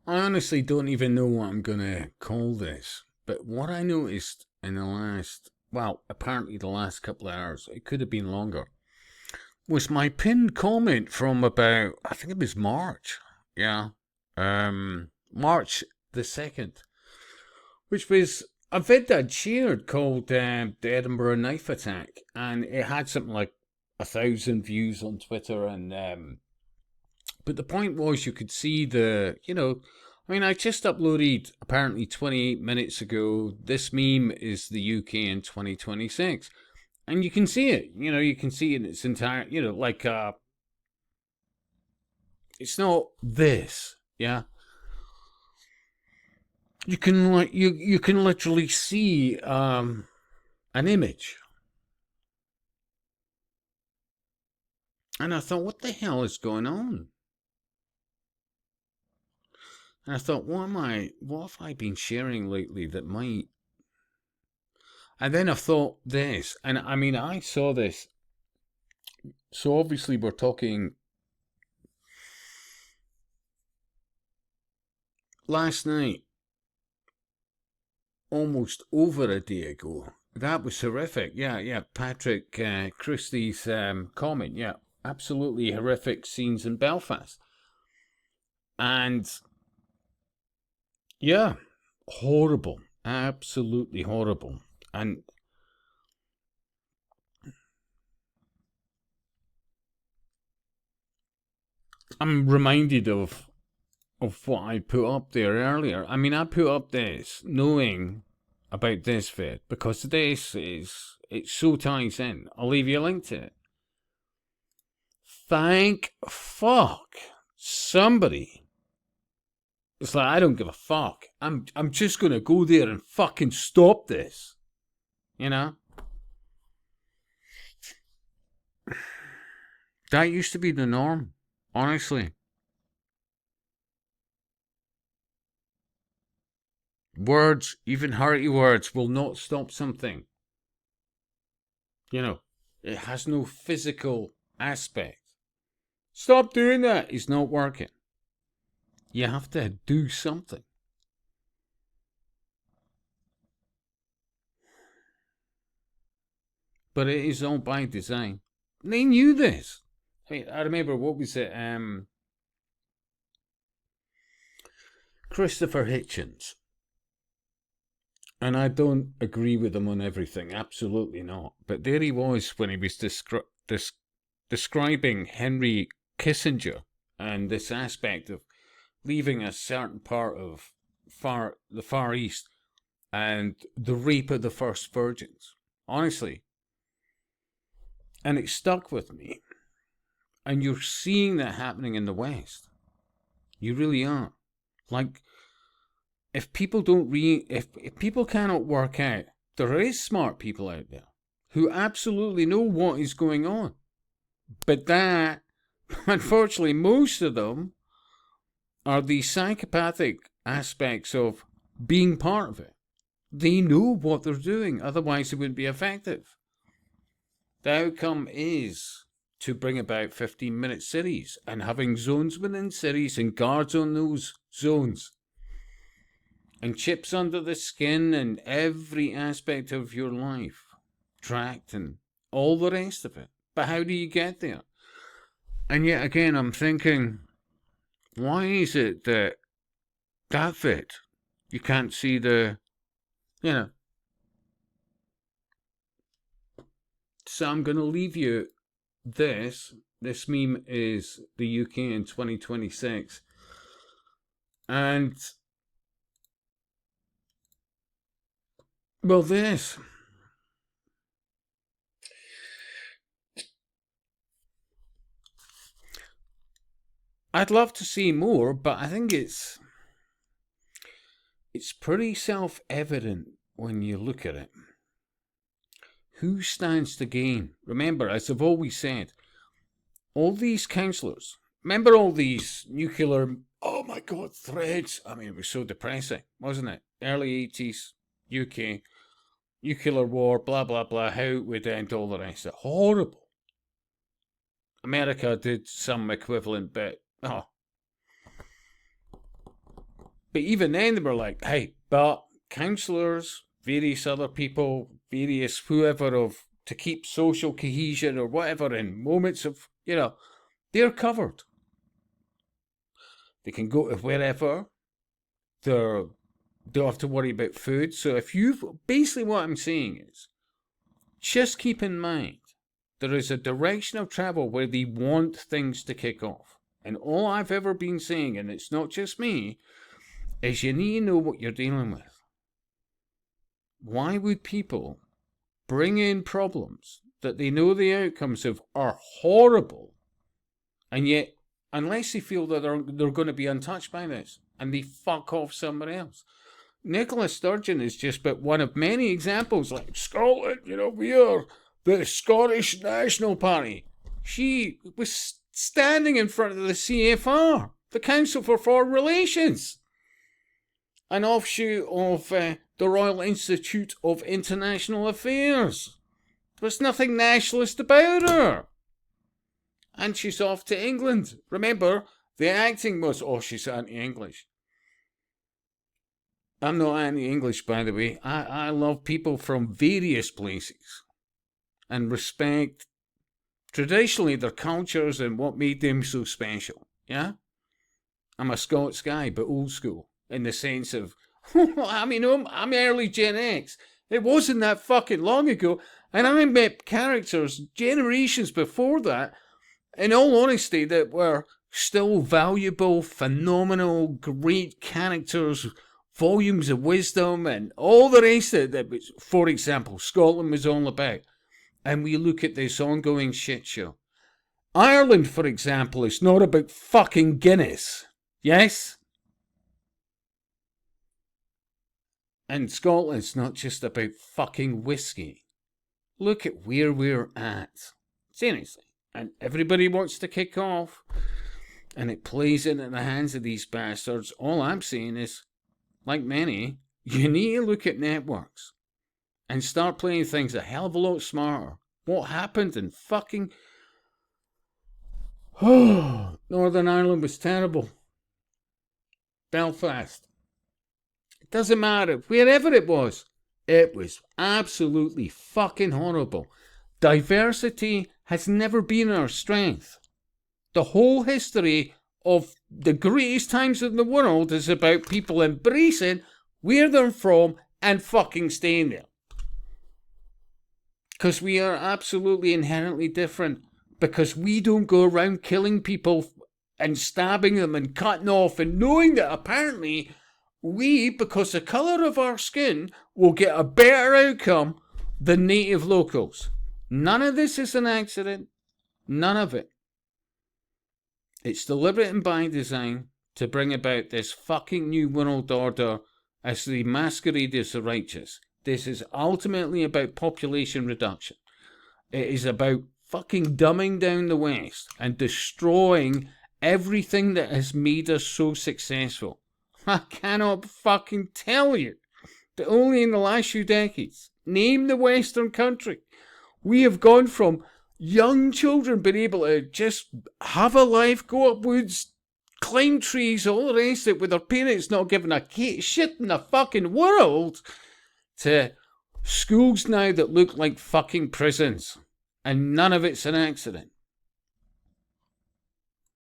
I honestly don't even know what I'm going to call this. But what I noticed in the last, well, apparently the last couple of hours, it could have been longer, was my pinned comment from about, I think it was March. Yeah. March the 2nd, which was a vid I'd shared called The Edinburgh Knife Attack. And it had something like 1,000 views on Twitter. But the point was, you could see I mean, I just uploaded apparently 28 minutes ago. This meme is the UK in 2026. And you can see it, you can see it in its entire, it's not this, yeah. You can literally see an image. And I thought, what the hell is going on? And I thought, what have I been sharing lately that might. And then I thought this, and I mean, I saw this. So obviously, we're talking last night, almost over a day ago. That was horrific. Yeah. Patrick Christie's comment. Yeah, absolutely horrific scenes in Belfast. And yeah, horrible. Absolutely horrible. And I'm reminded of what I put up there earlier. I mean, I put up this knowing about this vid because it so ties in. I'll leave you a link to it. Thank fuck somebody. It's like, I don't give a fuck. I'm just gonna go there and fucking stop this. You know? That used to be the norm, honestly. Words, even hearty words, will not stop something. It has no physical aspect. Stop doing that. It's not working. You have to do something. But it is all by design. They knew this. I remember, what was it? Christopher Hitchens. And I don't agree with him on everything. Absolutely not. But there he was when he was describing Henry Kissinger and this aspect of leaving a certain part of the Far East and the rape of the first virgins. Honestly. And it stuck with me. And you're seeing that happening in the West. You really are. Like, if people don't if people cannot work out, there is smart people out there who absolutely know what is going on. But that, unfortunately, most of them are the psychopathic aspects of being part of it. They know what they're doing, otherwise it wouldn't be effective. The outcome is to bring about 15-minute cities and having zones within cities and guards on those zones. And chips under the skin and every aspect of your life tracked and all the rest of it. But how do you get there? And yet again, I'm thinking, why is it that fit you can't see the, So I'm going to leave you this. This meme is the UK in 2026. And, well, this. I'd love to see more, but I think it's pretty self-evident when you look at it. Who stands to gain? Remember, as I've always said, all these councillors, remember all these nuclear, oh my God, threads? I mean, it was so depressing, wasn't it? Early 80s, UK, nuclear war, blah, blah, blah, how it would end, all the rest of it. Horrible. America did some equivalent bit. Oh. But even then, they were like, hey, but councillors, various other people, various whoever to keep social cohesion or whatever in moments of, they're covered. They can go to wherever. They don't have to worry about food. So basically what I'm saying is, just keep in mind, there is a direction of travel where they want things to kick off. And all I've ever been saying, and it's not just me, is you need to know what you're dealing with. Why would people bring in problems that they know the outcomes of are horrible, and yet, unless they feel that they're going to be untouched by this, and they fuck off somewhere else? Nicola Sturgeon is just but one of many examples, like Scotland, we are the Scottish National Party. She was standing in front of the CFR, the Council for Foreign Relations, an offshoot of the Royal Institute of International Affairs. There's nothing nationalist about her. And she's off to England. Remember, the acting was, she's anti-English. I'm not anti-English, by the way. I love people from various places and respect traditionally their cultures and what made them so special. Yeah? I'm a Scots guy, but old school, in the sense of, I'm early Gen X. It wasn't that fucking long ago, and I met characters generations before that, in all honesty, that were still valuable, phenomenal, great characters, volumes of wisdom, and all the rest of it that, for example, Scotland was all about. And we look at this ongoing shit show. Ireland, for example, is not about fucking Guinness. Yes? And Scotland's not just about fucking whiskey. Look at where we're at. Seriously. And everybody wants to kick off. And it plays into the hands of these bastards. All I'm saying is, like many, you need to look at networks. And start playing things a hell of a lot smarter. What happened in fucking... Northern Ireland was terrible. Belfast. It doesn't matter. Wherever it was absolutely fucking horrible. Diversity has never been our strength. The whole history of the greatest times in the world is about people embracing where they're from and fucking staying there. Because we are absolutely inherently different. Because we don't go around killing people and stabbing them and cutting off and knowing that apparently we, because the colour of our skin, will get a better outcome than native locals. None of this is an accident. None of it. It's deliberate and by design to bring about this fucking new world order as they masquerade as the righteous. This is ultimately about population reduction. It is about fucking dumbing down the West and destroying everything that has made us so successful. I cannot fucking tell you that only in the last few decades, name the Western country, we have gone from young children being able to just have a life, go up woods, climb trees, all the rest of it, with their parents not giving a shit in the fucking world, to schools now that look like fucking prisons. And none of it's an accident.